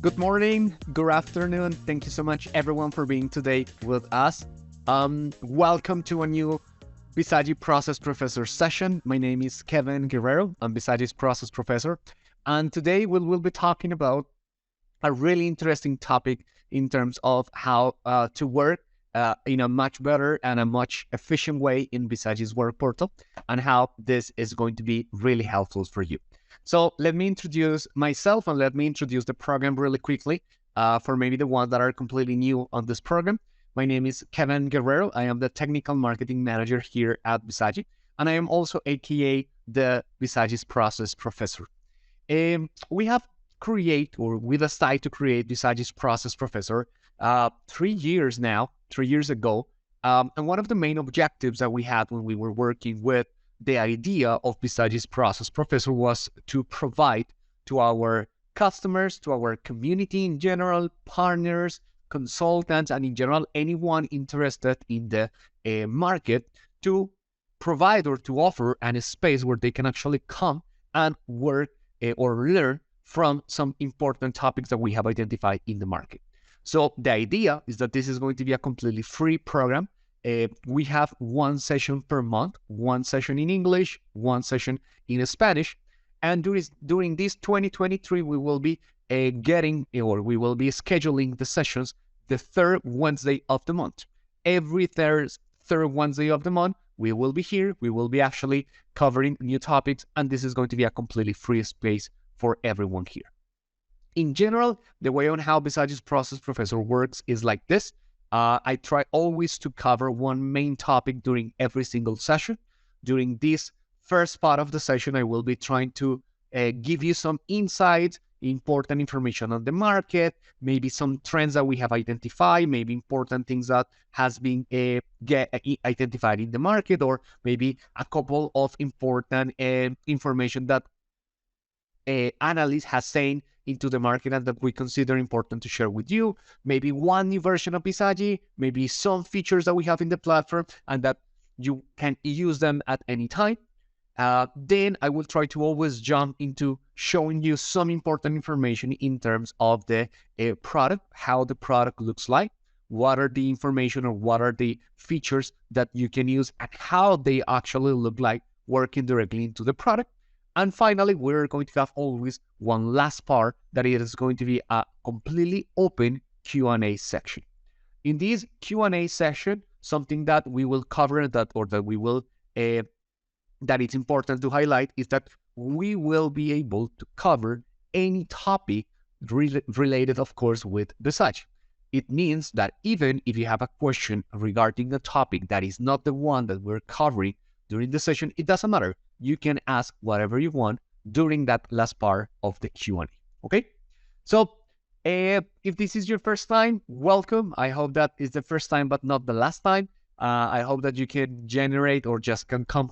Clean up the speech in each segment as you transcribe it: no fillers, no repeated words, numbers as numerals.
Good morning, good afternoon. Thank you so much, everyone, for being today with us. Welcome to a new Bizagi Process Professor session. My name is Kevin Guerrero. I'm Bisagi's Process Professor. And today we will be talking about a really interesting topic in terms of how to work in a much better and a much efficient way in Bisagi's Work Portal, and how this is going to be really helpful for you. So let me introduce myself and let me introduce the program really quickly for maybe the ones that are completely new on this program. My name is Kevin Guerrero. I am the Technical Marketing Manager here at Bizagi, and I am also AKA the Bisagi's Process Professor. We have we decided to create Bisagi's Process Professor 3 years now, 3 years ago. And one of the main objectives that we had when we were working with the idea of Bisagi's Process Professor was to provide to our customers, to our community in general, partners, consultants, and in general, anyone interested in the market, to provide or to offer a space where they can actually come and work or learn from some important topics that we have identified in the market. So the idea is that this is going to be a completely free program. We have one session per month, one session in English, one session in Spanish. And during this 2023, we will be scheduling the sessions the third Wednesday of the month. Every third Wednesday of the month, we will be here. We will be actually covering new topics, and this is going to be a completely free space for everyone here. In general, the way on how Bisagi's Process Professor works is like this. I try always to cover one main topic during every single session. During this first part of the session, I will be trying to give you some insights, important information on the market, maybe some trends that we have identified, maybe important things that has been identified in the market, or maybe a couple of important information that analyst has saying into the market and that we consider important to share with you. Maybe one new version of Bizagi, maybe some features that we have in the platform and that you can use them at any time. Then I will try to always jump into showing you some important information in terms of the product, how the product looks like, what are the information or what are the features that you can use, and how they actually look like working directly into the product. And finally, we're going to have always one last part that it is going to be a completely open Q&A section. In this Q&A section, something that we will cover that it's important to highlight is that we will be able to cover any topic related, of course, with Bizagi. It means that even if you have a question regarding the topic that is not the one that we're covering during the session, it doesn't matter. You can ask whatever you want during that last part of the Q&A, okay? So if this is your first time, welcome. I hope that is the first time, but not the last time. I hope that you can generate or just can come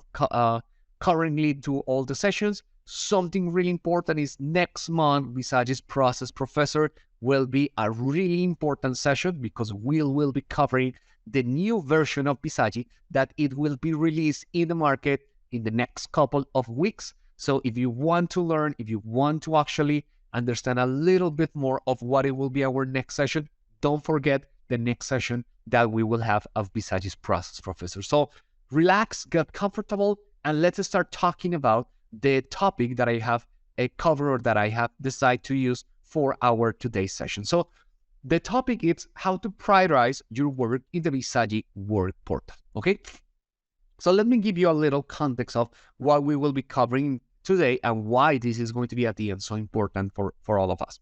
currently to all the sessions. Something really important is next month, Bisagi's Process Professor will be a really important session because we will be covering the new version of Bizagi that it will be released in the market in the next couple of weeks. So if you want to learn, if you want to actually understand a little bit more of what it will be our next session, don't forget the next session that we will have of Bisagi's Process Professor. So relax, get comfortable, and let's start talking about the topic that I have covered or that I have decided to use for our today's session. So the topic is how to prioritize your work in the Bizagi Work Portal, okay? So let me give you a little context of what we will be covering today and why this is going to be at the end so important for all of us.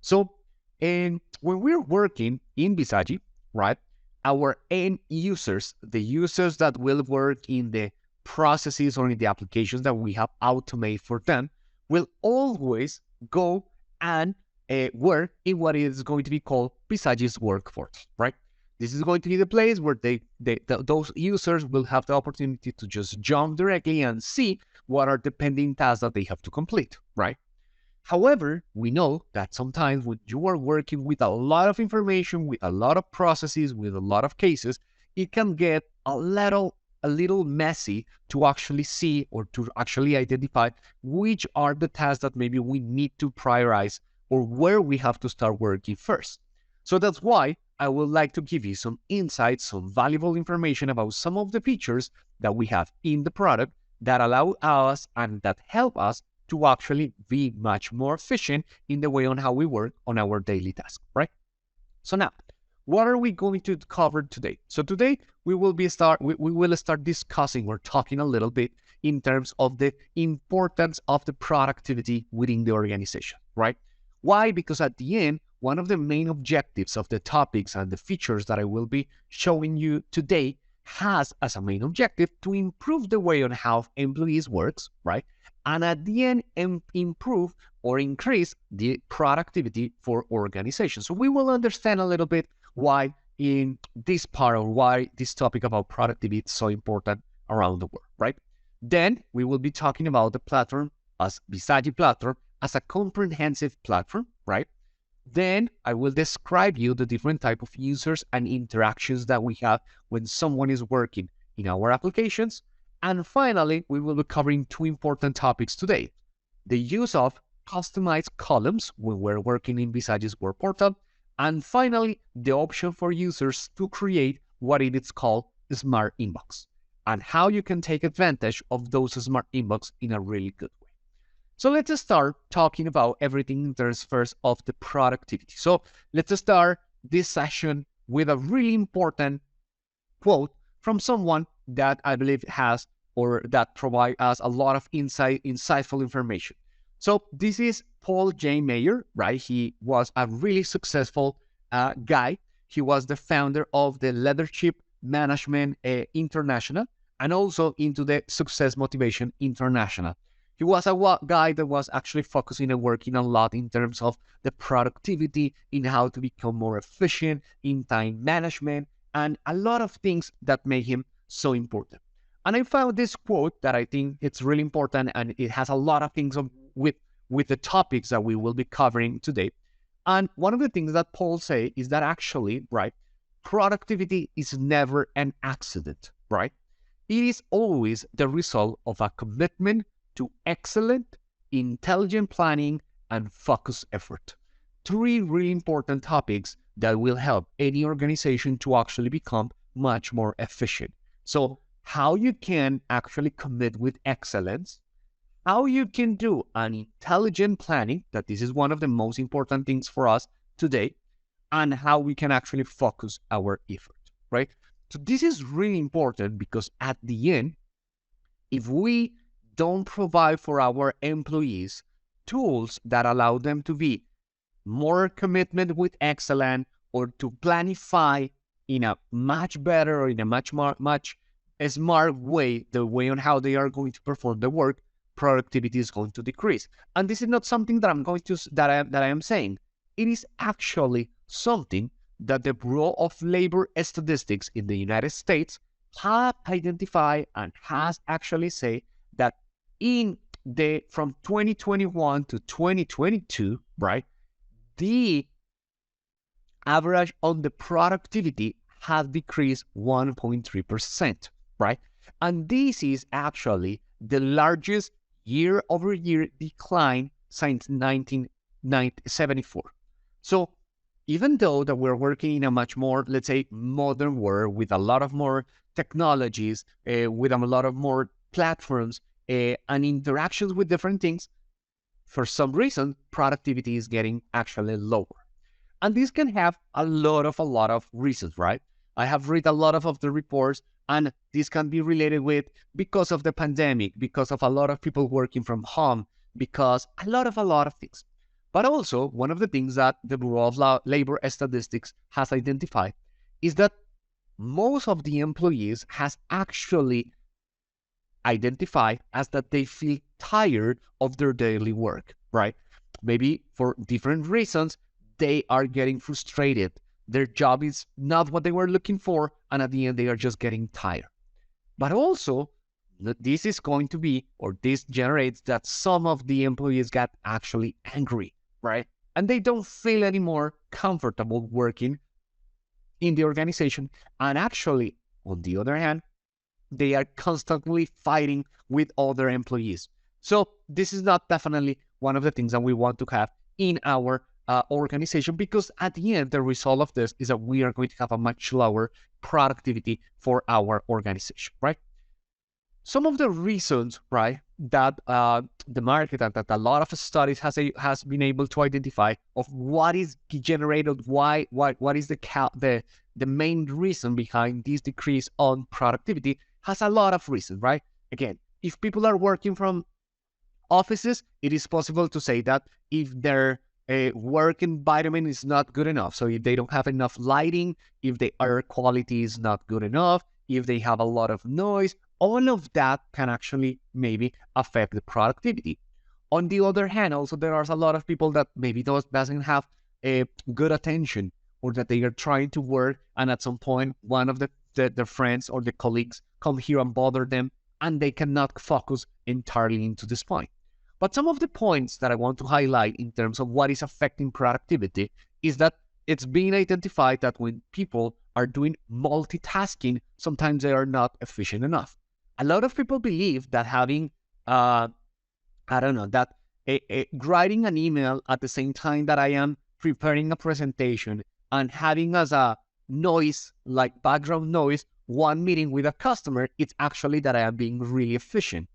So when we're working in Bizagi, right, our end users, the users that will work in the processes or in the applications that we have automated for them, will always go and work in what is going to be called Bisagi's Work Portal, right? This is going to be the place where those users will have the opportunity to just jump directly and see what are the pending tasks that they have to complete, right? However, we know that sometimes when you are working with a lot of information, with a lot of processes, with a lot of cases, it can get a little messy to actually see or to actually identify which are the tasks that maybe we need to prioritize or where we have to start working first. So that's why I would like to give you some insights, some valuable information about some of the features that we have in the product that allow us and that help us to actually be much more efficient in the way on how we work on our daily tasks, right? So now, what are we going to cover today? So today we will start discussing or talking a little bit in terms of the importance of the productivity within the organization, right? Why? Because at the end, one of the main objectives of the topics and the features that I will be showing you today has as a main objective to improve the way on how employees works, right? And at the end, improve or increase the productivity for organizations. So we will understand a little bit why in this part or why this topic about productivity is so important around the world, right? Then we will be talking about the platform as Bizagi platform as a comprehensive platform, right? Then I will describe you the different type of users and interactions that we have when someone is working in our applications. And finally, we will be covering two important topics today. The use of customized columns when we're working in Bizagi's Work Portal. And finally, the option for users to create what it is called Smart Inbox and how you can take advantage of those Smart Inbox in a really good way. So let's start talking about everything in terms first of the productivity. So let's start this session with a really important quote from someone that I believe has or that provide us a lot of insightful information. So this is Paul J. Mayer, right? He was a really successful guy. He was the founder of the Leadership Management International and also into the Success Motivation International. He was a guy that was actually focusing and working a lot in terms of the productivity, in how to become more efficient, in time management, and a lot of things that made him so important. And I found this quote that I think it's really important, and it has a lot of things with the topics that we will be covering today. And one of the things that Paul say is that actually, right, productivity is never an accident, right? It is always the result of a commitment to excellent, intelligent planning, and focused effort. Three really important topics that will help any organization to actually become much more efficient. So how you can actually commit with excellence, how you can do an intelligent planning, that this is one of the most important things for us today, and how we can actually focus our effort, right? So this is really important because at the end, if we don't provide for our employees tools that allow them to be more commitment with excellence or to planify in a much better or in a much smart way, the way on how they are going to perform the work, productivity is going to decrease. And this is not something that I am saying. It is actually something that the Bureau of Labor Statistics in the United States have identified and has actually said that from 2021 to 2022, right, the average on the productivity has decreased 1.3%, right? And this is actually the largest year-over-year decline since 1974. So even though that we're working in a much more, let's say, modern world with a lot of more technologies, with a lot of more platforms, and interactions with different things, for some reason, productivity is getting actually lower. And this can have a lot of reasons, right? I have read a lot of the reports, and this can be related with because of the pandemic, because of a lot of people working from home, because a lot of things. But also, one of the things that the Bureau of Labor Statistics has identified is that most of the employees has actually identified as that they feel tired of their daily work, right? Maybe for different reasons, they are getting frustrated. Their job is not what they were looking for, and at the end, they are just getting tired. But also, this is going to be, or this generates that some of the employees got actually angry, right? And they don't feel anymore comfortable working in the organization. And actually, on the other hand, they are constantly fighting with other employees. So this is not definitely one of the things that we want to have in our organization, because at the end, the result of this is that we are going to have a much lower productivity for our organization, right? Some of the reasons, right, that the market and that a lot of studies has been able to identify of what is generated, what is the main reason behind this decrease on productivity has a lot of reasons, right? Again, if people are working from offices, it is possible to say that if their work environment is not good enough, so if they don't have enough lighting, if the air quality is not good enough, if they have a lot of noise, all of that can actually maybe affect the productivity. On the other hand, also there are a lot of people that maybe doesn't have a good attention, or that they are trying to work and at some point one of the friends or the colleagues come here and bother them, and they cannot focus entirely into this point. But some of the points that I want to highlight in terms of what is affecting productivity is that it's being identified that when people are doing multitasking, sometimes they are not efficient enough. A lot of people believe that having, I don't know, that writing an email at the same time that I am preparing a presentation and having as a noise, like background noise, one meeting with a customer, it's actually that I am being really efficient.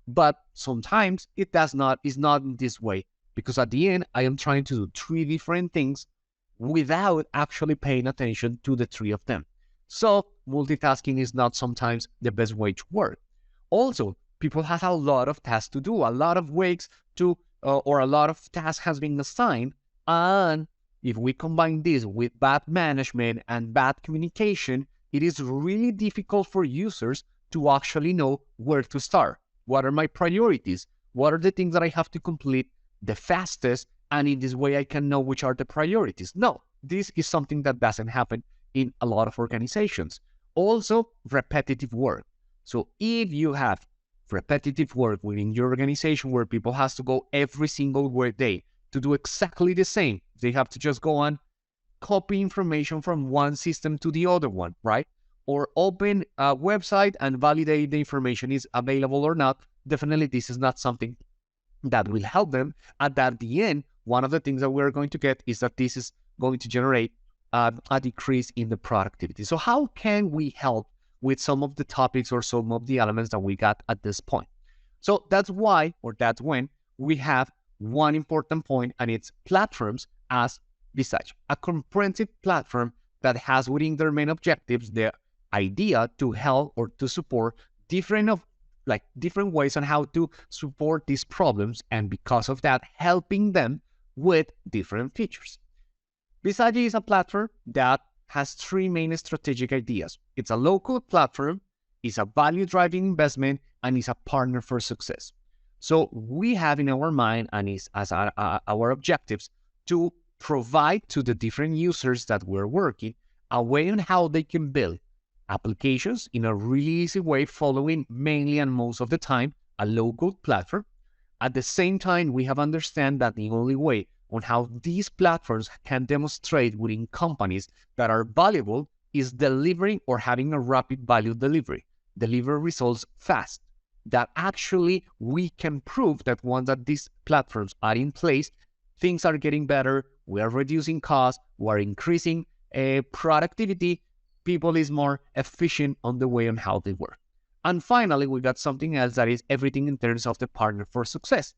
But sometimes it is not in this way, because at the end, I am trying to do three different things without actually paying attention to the three of them. So multitasking is not sometimes the best way to work. Also, people have a lot of tasks to do, a lot of ways to, or a lot of tasks has been assigned. And if we combine this with bad management and bad communication, it is really difficult for users to actually know where to start. What are my priorities? What are the things that I have to complete the fastest? And in this way, I can know which are the priorities. No, this is something that doesn't happen in a lot of organizations. Also, repetitive work. So if you have repetitive work within your organization where people have to go every single work day to do exactly the same, they have to just go and copy information from one system to the other one, right? Or open a website and validate the information is available or not. Definitely, this is not something that will help them. And at the end, one of the things that we're going to get is that this is going to generate a decrease in the productivity. So how can we help with some of the topics or some of the elements that we got at this point? So that's why, or that's when, we have one important point, and it's platforms as Bizagi, a comprehensive platform that has within their main objectives the idea to help or to support different ways on how to support these problems, and because of that, helping them with different features. Bizagi is a platform that has three main strategic ideas. It's a low-code platform, it's a value-driving investment, and it's a partner for success. So we have in our mind, and is as our objectives, to provide to the different users that we're working a way on how they can build applications in a really easy way, following mainly and most of the time a low-code platform. At the same time, we have understand that the only way on how these platforms can demonstrate within companies that are valuable is delivering or having a rapid value delivery, deliver results fast. That actually we can prove that once that these platforms are in place, things are getting better, we are reducing costs, we are increasing productivity, people is more efficient on the way on how they work. And finally, we got something else that is everything in terms of the partner for success.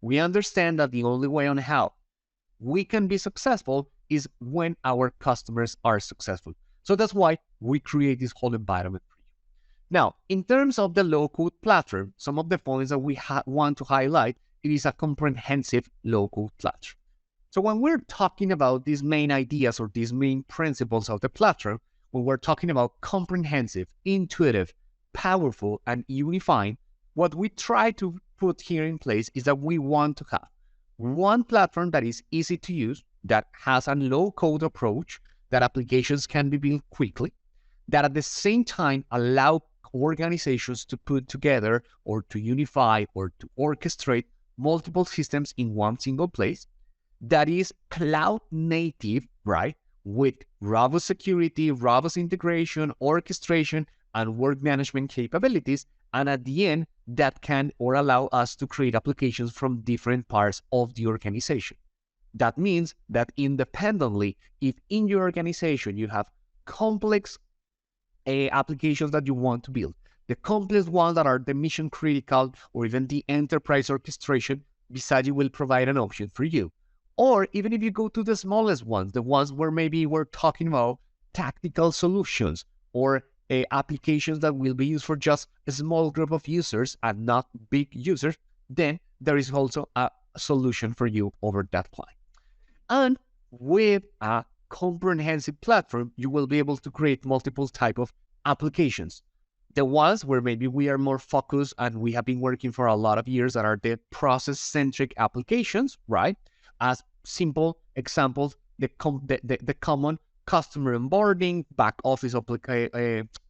We understand that the only way on how we can be successful is when our customers are successful. So that's why we create this whole environment for you. Now, in terms of the low-code platform, some of the points that we want to highlight, it is a comprehensive low-code platform. So when we're talking about these main ideas or these main principles of the platform, when we're talking about comprehensive, intuitive, powerful, and unifying, what we try to put here in place is that we want to have one platform that is easy to use, that has a low-code approach, that applications can be built quickly, that at the same time allow organizations to put together or to unify or to orchestrate multiple systems in one single place, that is cloud native, right? With robust security, robust integration, orchestration, and work management capabilities. And at the end, that can or allow us to create applications from different parts of the organization. That means that independently, if in your organization you have complex applications that you want to build, the complex ones that are the mission critical or even the enterprise orchestration, Visagi will provide an option for you. Or even if you go to the smallest ones, the ones where maybe we're talking about tactical solutions or applications that will be used for just a small group of users and not big users, then there is also a solution for you over that client. And with a comprehensive platform, you will be able to create multiple type of applications. The ones where maybe we are more focused and we have been working for a lot of years that are the process-centric applications, right? As simple examples, the common customer onboarding, back office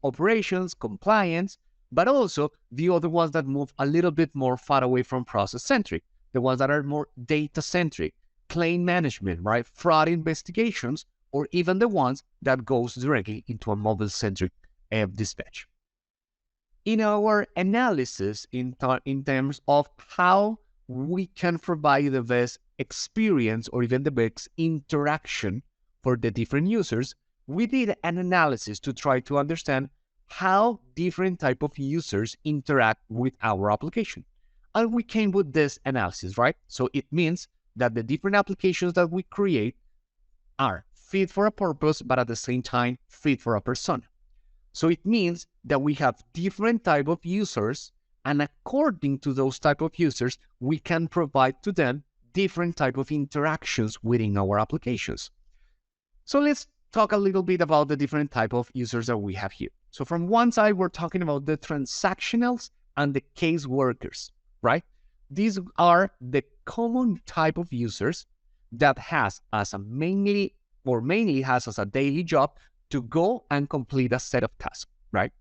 operations, compliance, but also the other ones that move a little bit more far away from process-centric, the ones that are more data-centric, claim management, right? Fraud investigations, or even the ones that goes directly into a mobile-centric dispatch. In our analysis in terms of how we can provide the best experience or even the best interaction for the different users, we did an analysis to try to understand how different type of users interact with our application. And we came with this analysis, right? So it means that the different applications that we create are fit for a purpose, but at the same time, fit for a persona. So it means that we have different type of users, and according to those type of users, we can provide to them different type of interactions within our applications. So let's talk a little bit about the different type of users that we have here. So from one side, we're talking about the transactionals and the case workers, right? These are the common type of users that has as a mainly has as a daily job to go and complete a set of tasks, right?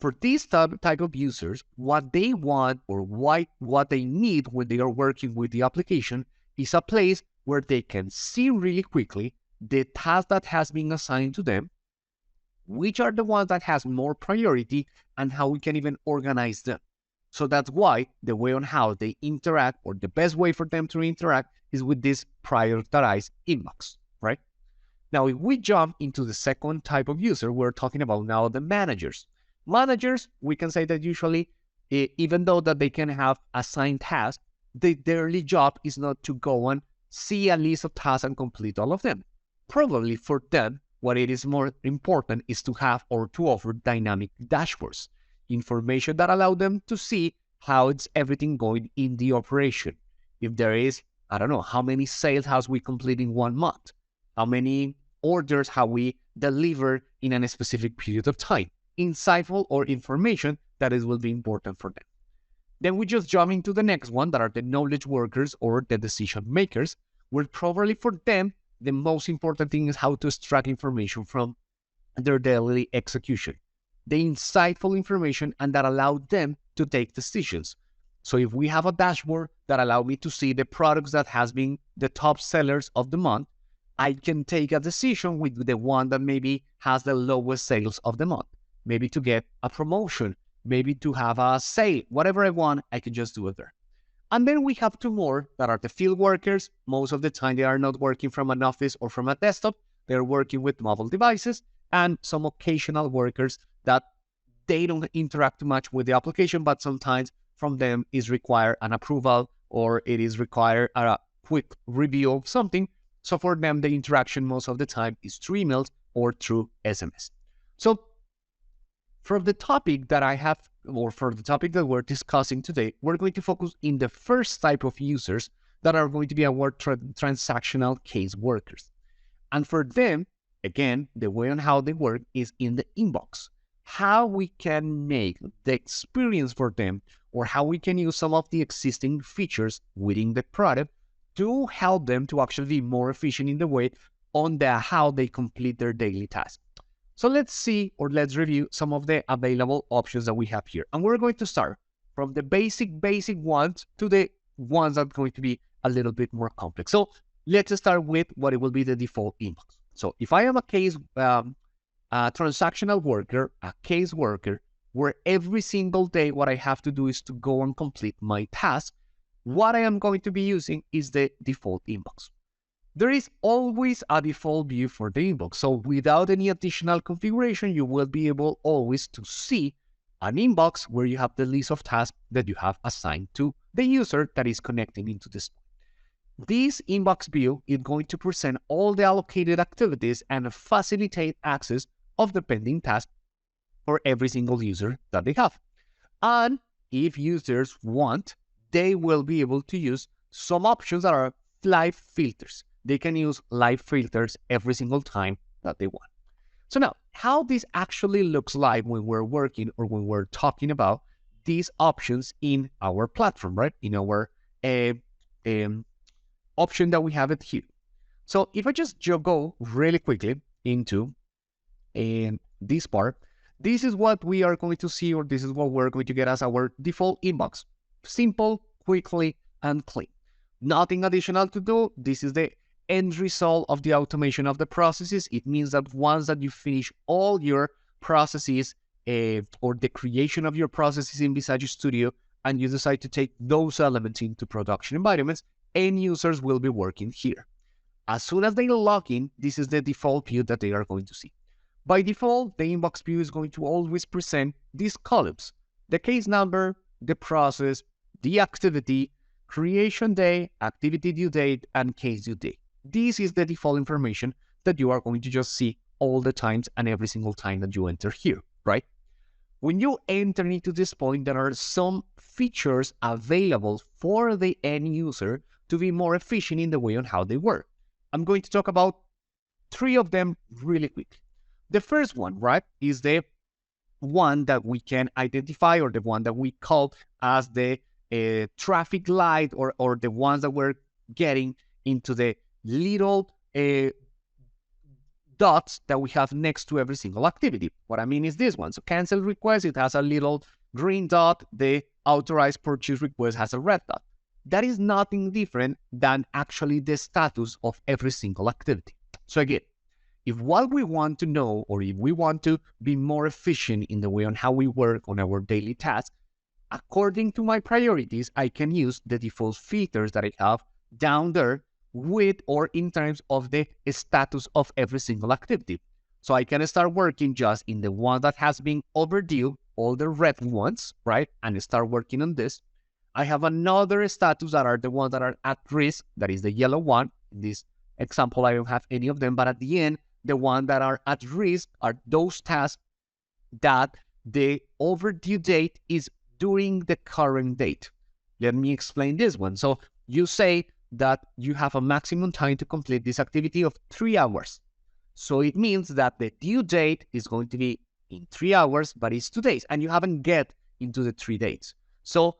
For these type of users, what they want or what they need when they are working with the application is a place where they can see really quickly the task that has been assigned to them, which are the ones that has more priority, and how we can even organize them. So that's why the way on how they interact, or the best way for them to interact, is with this prioritized inbox, right? Now, if we jump into the second type of user, we're talking about now the managers. Managers, we can say that usually, even though that they can have assigned tasks, their daily job is not to go and see a list of tasks and complete all of them. Probably for them, what it is more important is to have or to offer dynamic dashboards, information that allow them to see how it's everything going in the operation. If there is, I don't know, how many sales has we complete in 1 month? How many orders have we delivered in a specific period of time? Insightful or information that will be important for them. Then we just jump into the next one, that are the knowledge workers or the decision makers, where probably for them, the most important thing is how to extract information from their daily execution. The insightful information, and that allow them to take decisions. So if we have a dashboard that allow me to see the products that has been the top sellers of the month, I can take a decision with the one that maybe has the lowest sales of the month. Maybe to get a promotion, maybe to have a sale, whatever I want, I can just do it there. And then we have two more that are the field workers. Most of the time, they are not working from an office or from a desktop. They're working with mobile devices, and some occasional workers that they don't interact too much with the application, but sometimes from them is required an approval, or it is required a quick review of something. So for them, the interaction most of the time is through emails or through SMS. So for the topic that I have, or for the topic that we're discussing today, we're going to focus in the first type of users that are going to be our transactional case workers. And for them, again, the way on how they work is in the inbox. How we can make the experience for them, or how we can use some of the existing features within the product to help them to actually be more efficient in the way on how they complete their daily tasks. So let's see, or let's review some of the available options that we have here. And we're going to start from the basic ones to the ones that are going to be a little bit more complex. So let's start with what it will be the default inbox. So if I am a transactional worker, a case worker, where every single day what I have to do is to go and complete my task, what I am going to be using is the default inbox. There is always a default view for the inbox. So without any additional configuration, you will be able always to see an inbox where you have the list of tasks that you have assigned to the user that is connecting into this. This inbox view is going to present all the allocated activities and facilitate access of the pending task for every single user that they have. And if users want, they will be able to use some options that are live filters. They can use live filters every single time that they want. So now, how this actually looks like when we're working or when we're talking about these options in our platform, right? In our option that we have it here. So if I just go really quickly into this part, this is what we are going to see, or this is what we're going to get as our default inbox. Simple, quickly, and clean. Nothing additional to do. This is the end result of the automation of the processes. It means that once that you finish all your processes or the creation of your processes in Bizagi Studio, and you decide to take those elements into production environments, end users will be working here. As soon as they log in, this is the default view that they are going to see. By default, the inbox view is going to always present these columns: the case number, the process, the activity, creation day, activity due date, and case due date. This is the default information that you are going to just see all the times and every single time that you enter here, right? When you enter into this point, there are some features available for the end user to be more efficient in the way on how they work. I'm going to talk about 3 of them really quick. The first one, right, is the one that we can identify, or the one that we call as the traffic light, or the ones that we're getting into the little dots that we have next to every single activity. What I mean is this one. So cancel request, it has a little green dot. The authorized purchase request has a red dot. That is nothing different than actually the status of every single activity. So again, if what we want to know, or if we want to be more efficient in the way on how we work on our daily tasks, according to my priorities, I can use the default filters that I have down there with or in terms of the status of every single activity. So I can start working just in the one that has been overdue, all the red ones, right? And start working on this. I have another status that are the ones that are at risk, that is the yellow one. In this example, I don't have any of them, but at the end, the ones that are at risk are those tasks that the overdue date is during the current date. Let me explain this one. So you say that you have a maximum time to complete this activity of 3 hours. So it means that the due date is going to be in 3 hours, but it's 2 days, and you haven't get into the 3 days. So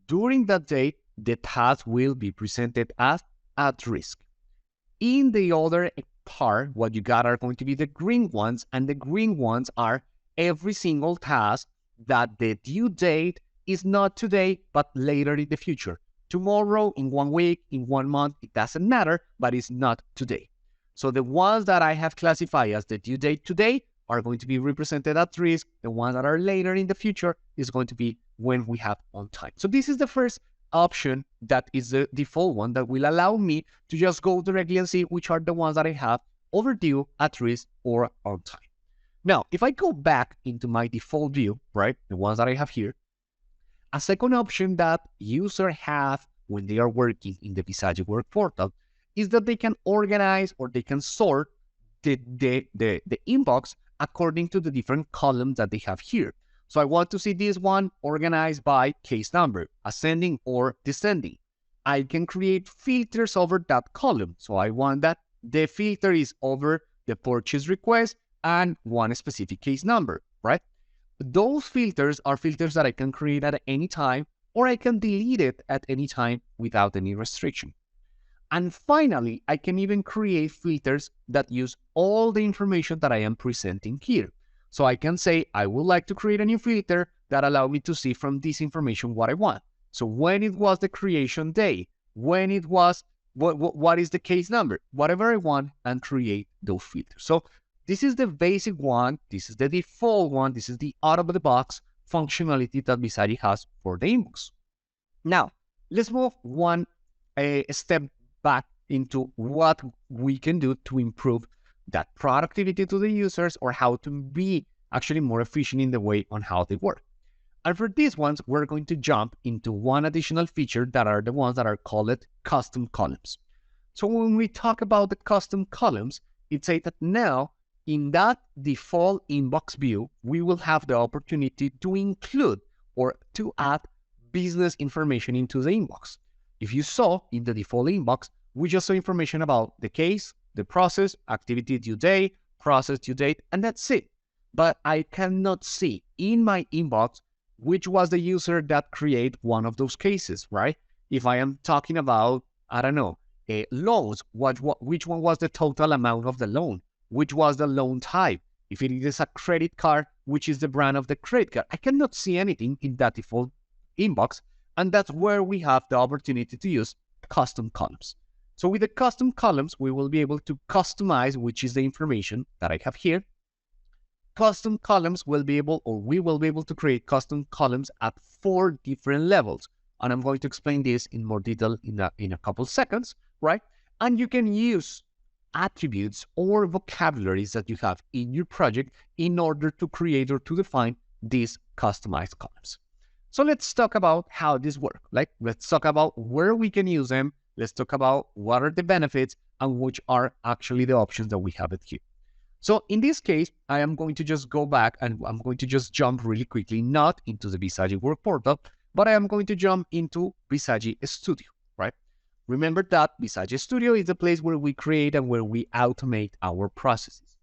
during that date, the task will be presented as at risk. In the other part, what you got are going to be the green ones, and the green ones are every single task that the due date is not today, but later in the future. Tomorrow, in 1 week, in 1 month, it doesn't matter, but it's not today. So the ones that I have classified as the due date today are going to be represented at risk. The ones that are later in the future is going to be when we have on time. So this is the first option that is the default one that will allow me to just go directly and see which are the ones that I have overdue, at risk, or on time. Now, if I go back into my default view, right, the ones that I have here, a second option that users have when they are working in the Bizagi Work Portal is that they can organize, or they can sort the inbox according to the different columns that they have here. So I want to see this one organized by case number, ascending or descending. I can create filters over that column. So I want that the filter is over the purchase request and one specific case number, right? Those filters are filters that I can create at any time, or I can delete it at any time without any restriction. And finally, I can even create filters that use all the information that I am presenting here. So I can say, I would like to create a new filter that allows me to see from this information what I want. So when it was the creation day, when it was, what is the case number, whatever I want, and create those filters. So this is the basic one. This is the default one. This is the out-of-the-box functionality that Bizagi has for the inbox. Now, let's move one step back into what we can do to improve that productivity to the users, or how to be actually more efficient in the way on how they work. And for these ones, we're going to jump into one additional feature that are the ones that are called custom columns. So when we talk about the custom columns, it says that now in that default inbox view, we will have the opportunity to include or to add business information into the inbox. If you saw in the default inbox, we just saw information about the case, the process, activity due date, process due date, and that's it. But I cannot see in my inbox which was the user that created one of those cases, right? If I am talking about, I don't know, loans, which one was the total amount of the loan? Which was the loan type? If it is a credit card, which is the brand of the credit card? I cannot see anything in that default inbox, and that's where we have the opportunity to use custom columns. So with the custom columns, we will be able to customize, which is the information that I have here. Custom columns will be able, or we will be able to create custom columns at 4 different levels. And I'm going to explain this in more detail in a couple seconds, right? And you can use attributes or vocabularies that you have in your project in order to create or to define these customized columns. So let's talk about how this works. Let's talk about where we can use them. Let's talk about what are the benefits and which are actually the options that we have it here. So in this case, I am going to just go back and I'm going to just jump really quickly, not into the Bizagi Work Portal, but I am going to jump into Bizagi Studio, right? Remember that Bizagi Studio is the place where we create and where we automate our processes.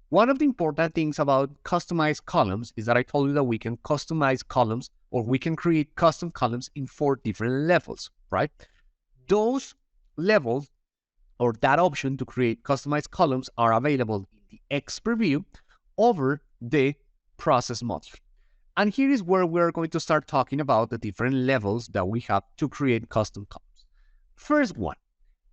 One of the important things about customized columns is that I told you that we can customize columns, or we can create custom columns in 4 different levels, right? Those levels, or that option to create customized columns, are available in the expert view over the process module. And here is where we're going to start talking about the different levels that we have to create custom columns. First one,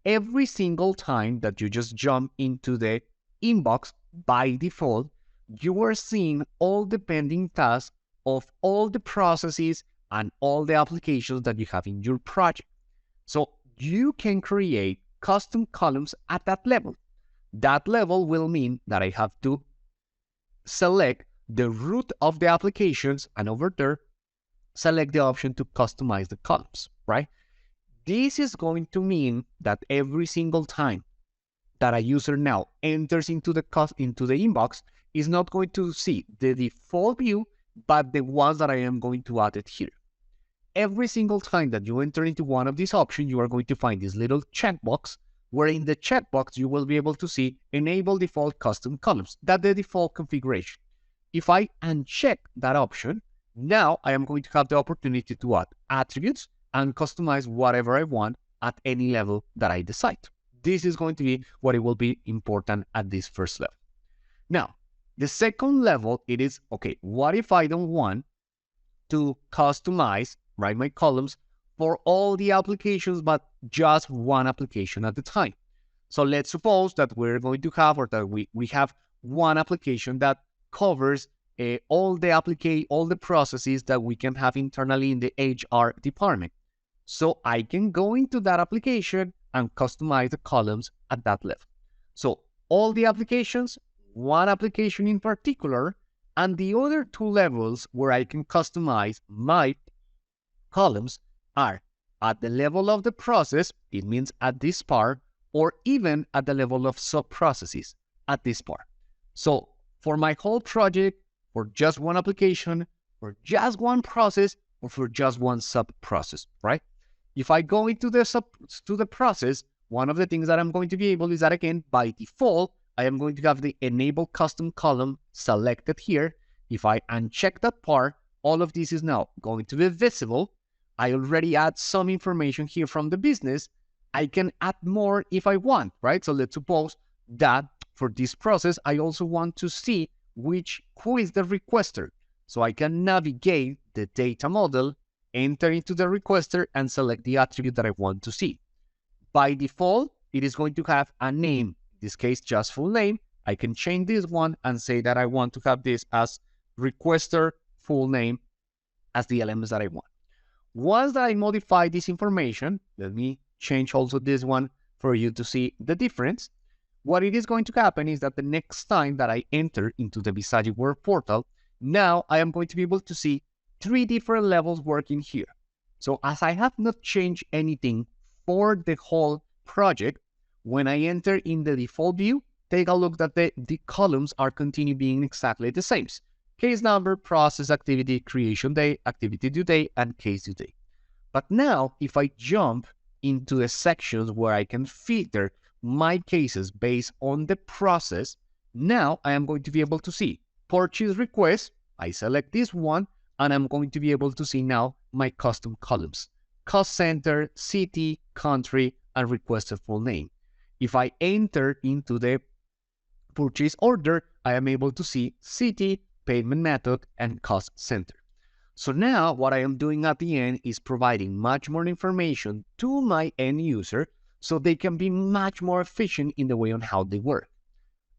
every single time that you just jump into the inbox, by default, you are seeing all the pending tasks of all the processes and all the applications that you have in your project. So you can create custom columns at that level. That level will mean that I have to select the root of the applications, and over there, select the option to customize the columns, right? This is going to mean that every single time that a user now enters into the inbox, is not going to see the default view, but the ones that I am going to add it here. Every single time that you enter into one of these options, you are going to find this little checkbox, where in the checkbox, you will be able to see enable default custom columns. That's the default configuration. If I uncheck that option, now I am going to have the opportunity to add attributes and customize whatever I want at any level that I decide. This is going to be what it will be important at this first level. Now, the second level, it is, okay, what if I don't want to customize, right, my columns for all the applications, but just one application at a time? So let's suppose that we're going to have, or that we have one application that covers all the processes that we can have internally in the HR department. So I can go into that application and customize the columns at that level. So all the applications, one application in particular, and the other 2 levels where I can customize my columns are at the level of the process, it means at this part, or even at the level of sub-processes at this part. So for my whole project, for just one application, for just one process, or for just one sub-process, right? If I go into the process, one of the things that I'm going to be able is that, again, by default, I am going to have the enable custom column selected here. If I uncheck that part, all of this is now going to be visible. I already add some information here from the business. I can add more if I want, right? So let's suppose that for this process, I also want to see who is the requester. So I can navigate the data model, enter into the requester, and select the attribute that I want to see. By default, it is going to have a name, in this case, just full name. I can change this one and say that I want to have this as requester full name as the elements that I want. Once that I modify this information, let me change also this one for you to see the difference. What it is going to happen is that the next time that I enter into the Bizagi Work Portal, now I am going to be able to see 3 different levels working here. So as I have not changed anything for the whole project, when I enter in the default view, take a look that the columns are continue being exactly the same. Case number, process, activity, creation day, activity due date, and case due date. But now, if I jump into the sections where I can filter my cases based on the process, now I am going to be able to see purchase request. I select this one, and I'm going to be able to see now my custom columns: cost center, city, country, and requested full name. If I enter into the purchase order, I am able to see city, payment method, and cost center. So now what I am doing at the end is providing much more information to my end user so they can be much more efficient in the way on how they work.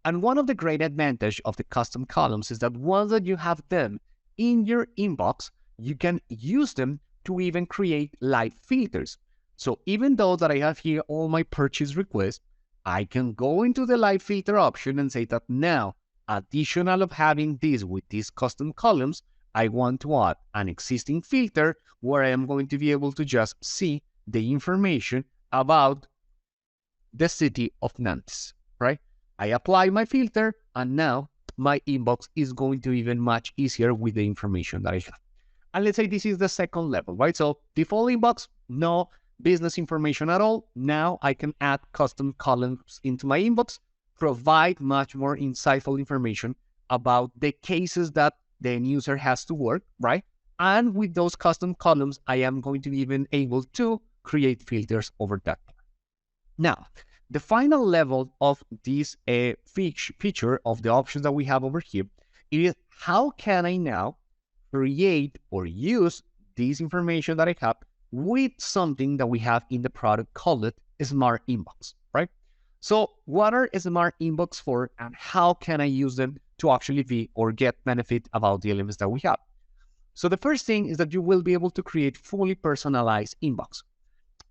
And one of the great advantages of the custom columns is that once that you have them in your inbox, you can use them to even create live filters. So even though that I have here all my purchase requests, I can go into the live filter option and say that now, additional of having this with these custom columns, I want to add an existing filter where I am going to be able to just see the information about the city of Nantes, right? I apply my filter, and now my inbox is going to be even much easier with the information that I have. And let's say this is the second level, right? So default inbox, no business information at all. Now I can add custom columns into my inbox, provide much more insightful information about the cases that the end user has to work, right? And with those custom columns, I am going to be even able to create filters over that. Now, the final level of this feature of the options that we have over here is how can I now create or use this information that I have with something that we have in the product called Smart Inbox, right? So what are Smart Inbox for, and how can I use them to actually be or get benefit about the elements that we have? So the first thing is that you will be able to create fully personalized inbox.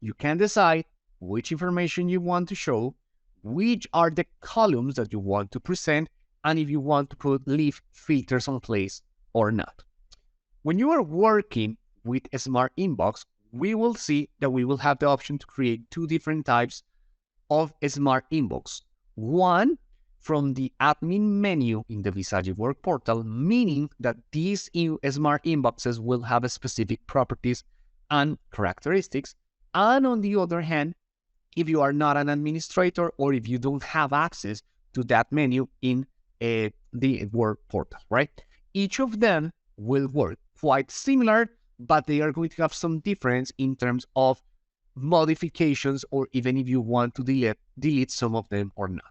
You can decide which information you want to show, which are the columns that you want to present, and if you want to leave filters on place or not. When you are working with a Smart Inbox, we will see that we will have the option to create 2 different types of a Smart Inbox. One, from the admin menu in the Bizagi Work Portal, meaning that these Smart Inboxes will have specific properties and characteristics. And on the other hand, if you are not an administrator or if you don't have access to that menu in the Work Portal, right? Each of them will work quite similar, but they are going to have some difference in terms of modifications, or even if you want to delete some of them or not.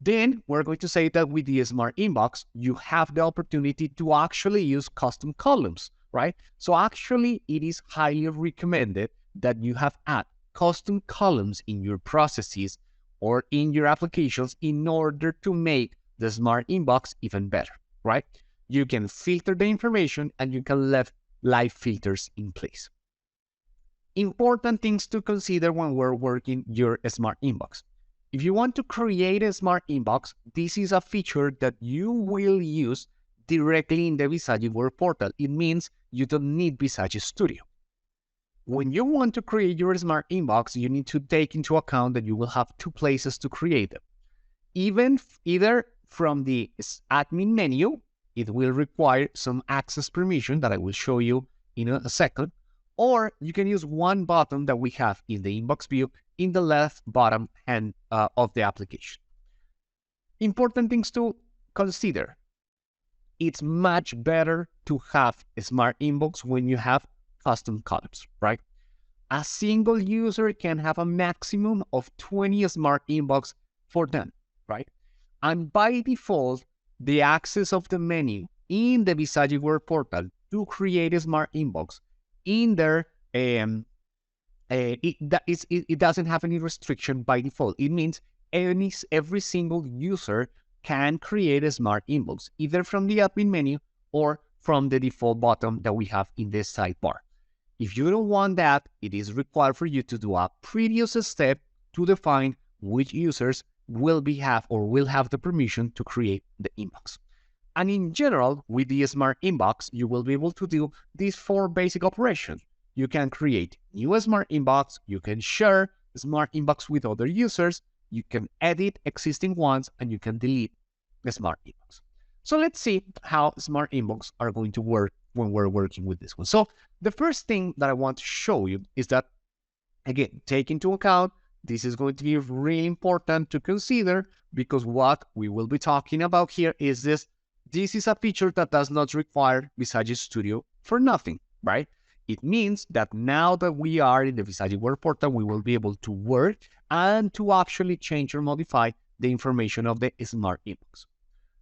Then we're going to say that with the Smart Inbox, you have the opportunity to actually use custom columns, right? So actually, it is highly recommended that you have add custom columns in your processes or in your applications in order to make the Smart Inbox even better, right? You can filter the information and you can leave live filters in place. Important things to consider when we're working your Smart Inbox. If you want to create a Smart Inbox, this is a feature that you will use directly in the Bizagi Work Portal. It means you don't need Bizagi Studio. When you want to create your Smart Inbox, you need to take into account that you will have 2 places to create them. Either from the admin menu, it will require some access permission that I will show you in a second, or you can use one button that we have in the inbox view in the left bottom hand of the application. Important things to consider. It's much better to have a Smart Inbox when you have custom columns, right? A single user can have a maximum of 20 Smart Inbox for them, right? And by default, the access of the menu in the Bizagi Work Portal to create a Smart Inbox in there, it doesn't have any restriction by default. It means every single user can create a Smart Inbox, either from the admin menu or from the default button that we have in this sidebar. If you don't want that, it is required for you to do a previous step to define which users will have the permission to create the inbox. And in general, with the Smart Inbox, you will be able to do these 4 basic operations. You can create new Smart Inbox, you can share Smart Inbox with other users, you can edit existing ones, and you can delete the Smart Inbox. So let's see how Smart Inbox are going to work when we're working with this one. So the first thing that I want to show you is that, again, take into account, this is going to be really important to consider, because what we will be talking about here is this is a feature that does not require Bizagi Studio for nothing, right? It means that now that we are in the Bizagi Work Portal, we will be able to work and to actually change or modify the information of the Smart Inbox.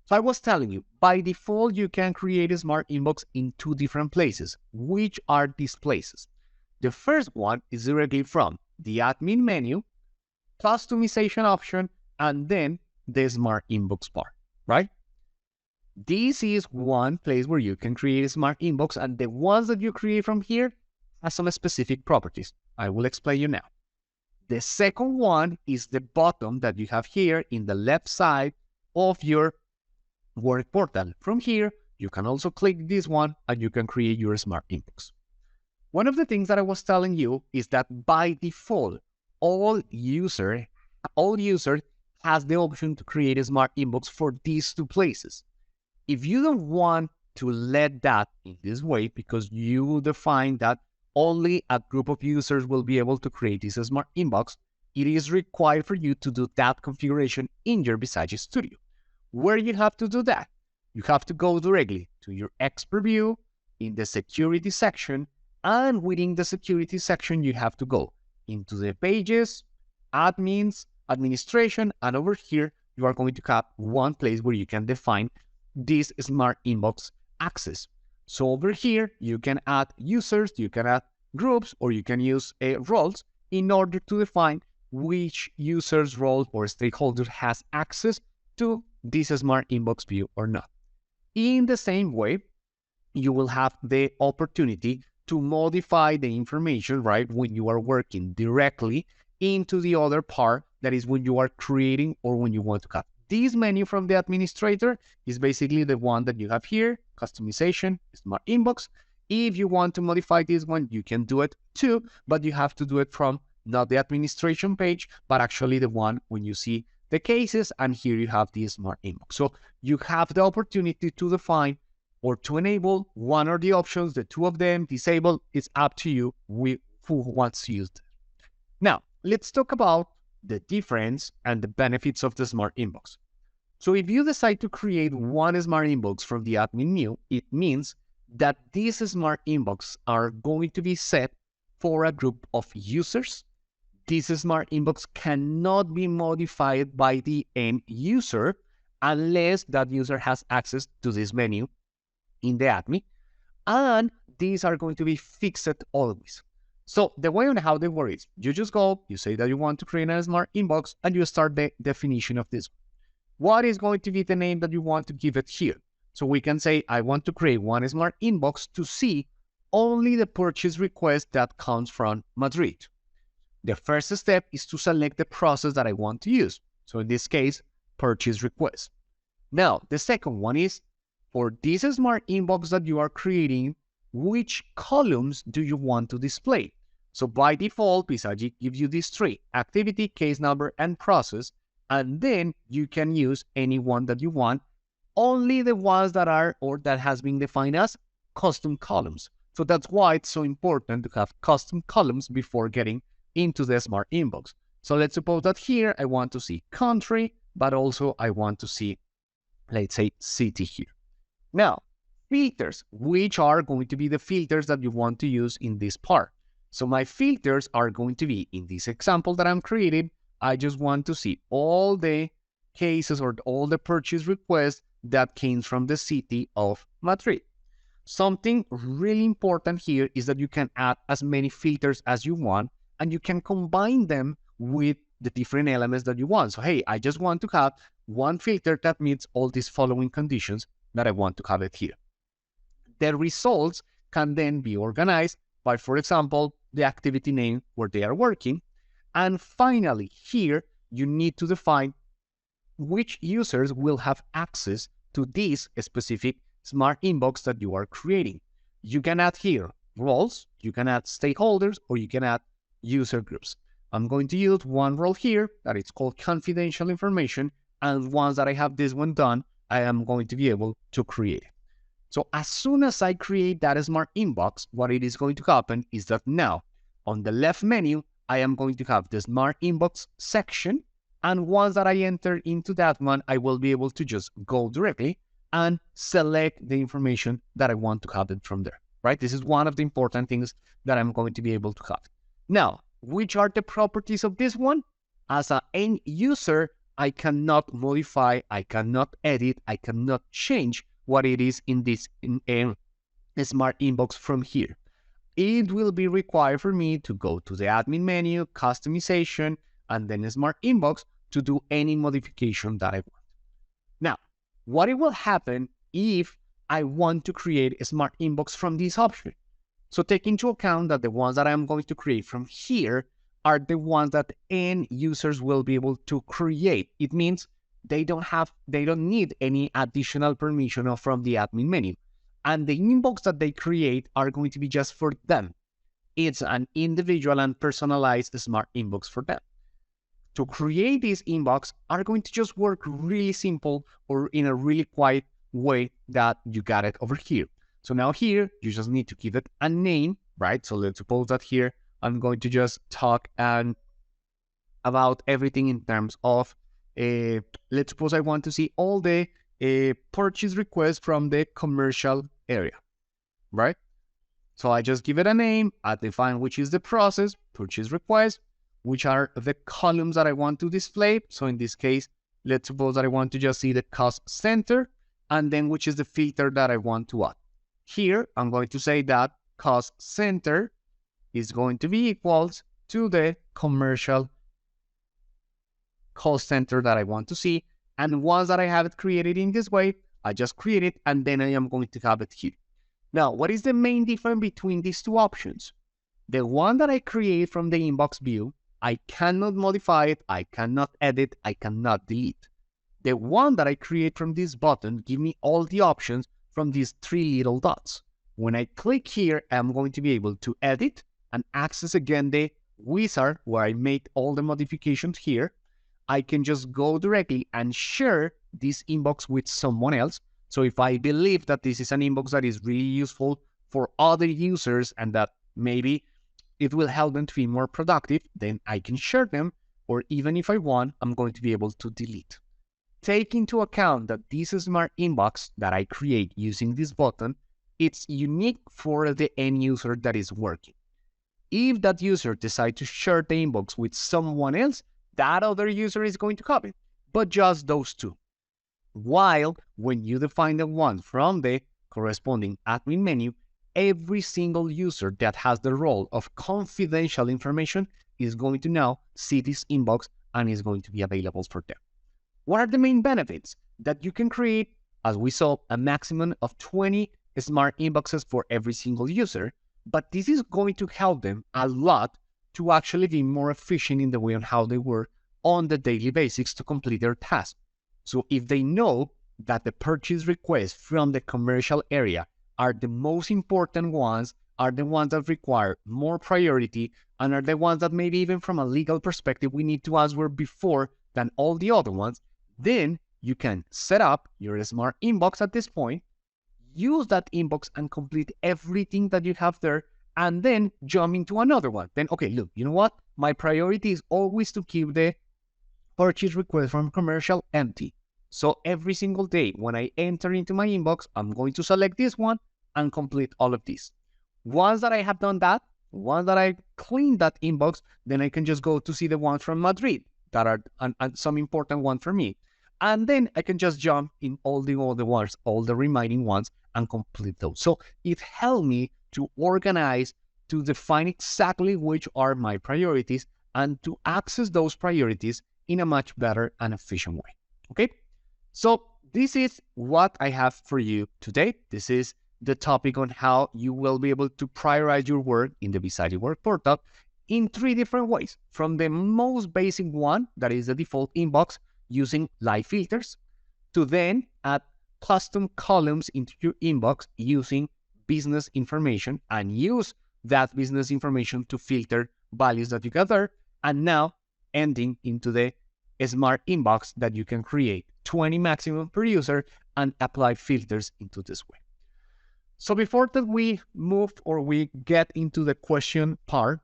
So I was telling you, by default, you can create a Smart Inbox in 2 different places. Which are these places? The first one is directly from the admin menu, customization option, and then the Smart Inbox part, right? This is one place where you can create a Smart Inbox, and the ones that you create from here have some specific properties. I will explain you now. The second one is the button that you have here in the left side of your Work Portal. From here, you can also click this one and you can create your Smart Inbox. One of the things that I was telling you is that by default, all user has the option to create a Smart Inbox for these 2 places. If you don't want to let that in this way, because you define that only a group of users will be able to create this Smart Inbox, it is required for you to do that configuration in your Bizagi Studio. Where you have to do that? You have to go directly to your expert view in the security section, and within the security section, you have to go into the pages, admins, administration, and over here, you are going to have one place where you can define this Smart Inbox access. So over here, you can add users, you can add groups, or you can use roles in order to define which user's role or stakeholder has access to this Smart Inbox view or not. In the same way, you will have the opportunity to modify the information, right, when you are working directly into the other part, that is when you are creating or when you want to cut. This menu from the administrator is basically the one that you have here, customization, Smart Inbox. If you want to modify this one, you can do it too, but you have to do it from not the administration page, but actually the one when you see the cases, and here you have the Smart Inbox. So you have the opportunity to define or to enable one or the options, the 2 of them, disable. It's up to you who wants to use it. Now, let's talk about the difference and the benefits of the Smart Inbox. So if you decide to create one Smart Inbox from the admin menu, it means that these Smart Inbox are going to be set for a group of users. This Smart Inbox cannot be modified by the end user unless that user has access to this menu in the admin, and these are going to be fixed always. So the way on how they work is, you just go, you say that you want to create a Smart Inbox, and you start the definition of this. What is going to be the name that you want to give it here? So we can say, I want to create one Smart Inbox to see only the purchase request that comes from Madrid. The first step is to select the process that I want to use. So in this case, purchase request. Now, the second one is, for this Smart Inbox that you are creating, which columns do you want to display? So by default, Bizagi gives you these 3, activity, case number, and process, and then you can use any one that you want, only the ones that are or that has been defined as custom columns. So that's why it's so important to have custom columns before getting into the Smart Inbox. So let's suppose that here I want to see country, but also I want to see, let's say, city here. Now, filters, which are going to be the filters that you want to use in this part. So my filters are going to be, in this example that I'm creating, I just want to see all the cases or all the purchase requests that came from the city of Madrid. Something really important here is that you can add as many filters as you want, and you can combine them with the different elements that you want. So, hey, I just want to have one filter that meets all these following conditions that I want to have it here. The results can then be organized by, for example, the activity name where they are working. And finally, here, you need to define which users will have access to this specific smart inbox that you are creating. You can add here roles, you can add stakeholders, or you can add user groups. I'm going to use one role here that is called confidential information, and once that I have this one done, I am going to be able to create it. So as soon as I create that smart inbox, what it is going to happen is that now on the left menu, I am going to have the smart inbox section. And once that I enter into that one, I will be able to just go directly and select the information that I want to have it from there, right? This is one of the important things that I'm going to be able to have. Now, which are the properties of this one? As an end user, I cannot modify, I cannot edit, I cannot change what it is in this smart inbox from here. It will be required for me to go to the admin menu, customization, and then smart inbox to do any modification that I want. Now, what it will happen if I want to create a smart inbox from this option? So take into account that the ones that I'm going to create from here are the ones that end users will be able to create. It means they don't need any additional permission from the admin menu. And the inbox that they create are going to be just for them. It's an individual and personalized smart inbox for them. To create this inbox are going to just work really simple or in a really quiet way that you got it over here. So now here, you just need to give it a name, right? So let's suppose that here, I'm going to just talk about everything in terms of, let's suppose I want to see all the purchase requests from the commercial area, right? So I just give it a name, I define which is the process, purchase request, which are the columns that I want to display. So in this case, let's suppose that I want to just see the cost center, and then which is the filter that I want to add. Here, I'm going to say that cost center is going to be equals to the commercial cost center that I want to see. And once that I have it created in this way, I just create it, and then I am going to have it here. Now, what is the main difference between these two options? The one that I create from the inbox view, I cannot modify it, I cannot edit, I cannot delete. The one that I create from this button give me all the options from these three little dots. When I click here, I'm going to be able to edit and access again the wizard where I made all the modifications here. I can just go directly and share this inbox with someone else. So if I believe that this is an inbox that is really useful for other users and that maybe it will help them to be more productive, then I can share them, or even if I want, I'm going to be able to delete. Take into account that this smart inbox that I create using this button, it's unique for the end user that is working. If that user decides to share the inbox with someone else, that other user is going to copy, but just those two. While when you define the one from the corresponding admin menu, every single user that has the role of confidential information is going to now see this inbox and is going to be available for them. What are the main benefits? That you can create, as we saw, a maximum of 20 smart inboxes for every single user, but this is going to help them a lot to actually be more efficient in the way on how they work on the daily basis to complete their task. So if they know that the purchase requests from the commercial area are the most important ones, are the ones that require more priority, and are the ones that maybe even from a legal perspective we need to answer before than all the other ones, then you can set up your smart inbox at this point, use that inbox and complete everything that you have there, and then jump into another one. Then, okay, look, you know what? My priority is always to keep the purchase request from commercial empty. So every single day when I enter into my inbox, I'm going to select this one and complete all of these. Once that I have done that, once that I clean that inbox, then I can just go to see the ones from Madrid that are some important one for me. And then I can just jump in all the other ones, all the remaining ones, and complete those. So it helped me to organize, to define exactly which are my priorities, and to access those priorities in a much better and efficient way. Okay? So this is what I have for you today. This is the topic on how you will be able to prioritize your work in the Bizagi Work Portal. in 3 different ways. From the most basic one, that is the default inbox, using live filters, to then add custom columns into your inbox using business information and use that business information to filter values that you got there, and now ending into the smart inbox that you can create 20 maximum per user and apply filters into this way. So before that we move or we get into the question part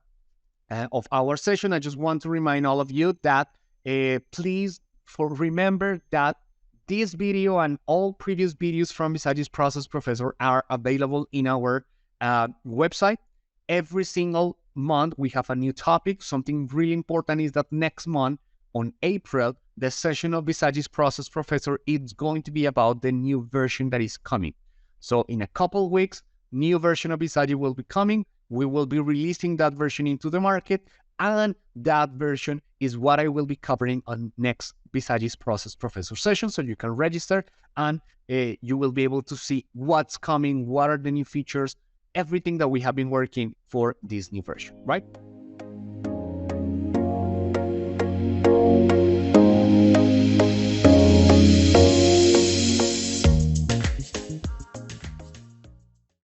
of our session, I just want to remind all of you that please remember that this video and all previous videos from Bizagi's Process Professor are available in our website. Every single month we have a new topic. Something really important is that next month on April, the session of Bizagi's Process Professor is going to be about the new version that is coming. So in a couple weeks, new version of Bizagi will be coming. We will be releasing that version into the market, and that version is what I will be covering on next Bizagi's Process Professor session. So you can register and you will be able to see what's coming, what are the new features, everything that we have been working for this new version, right?